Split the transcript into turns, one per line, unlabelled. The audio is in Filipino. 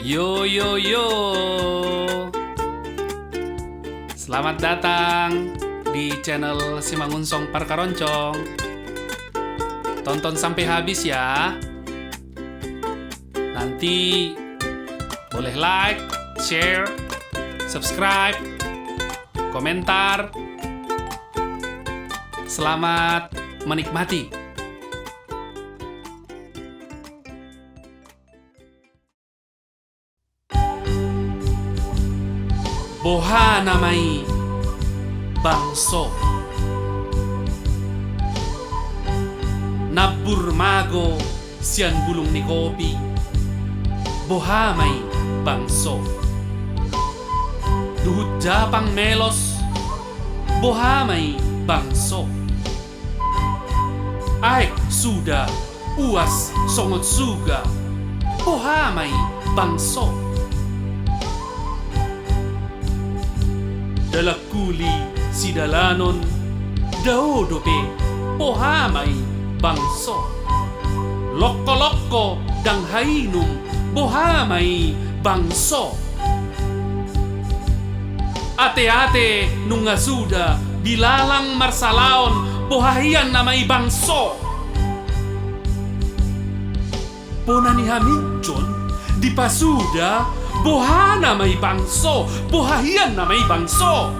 Yo yo yo. Selamat datang di channel Simangunsong Parkaroncong. Tonton sampai habis ya. Nanti boleh like, share, subscribe, komentar. Selamat menikmati. Bohana mai bangso nabur mago sian bulung ni kopi. Bohamai bangso duhut japang melos. Bohamai bangso aek sudah uas songot suga. Bohamai bangso dalak kuli si dalanon daodope. Bohamai bangso lokko-lokko dang hainum. Bohamai bangso ate-ate nunga suda bilalang marsalaon. Bohahian namai bangso ponani haminjon di pasuda. Bohana mai bangso. Bohahian namai bangso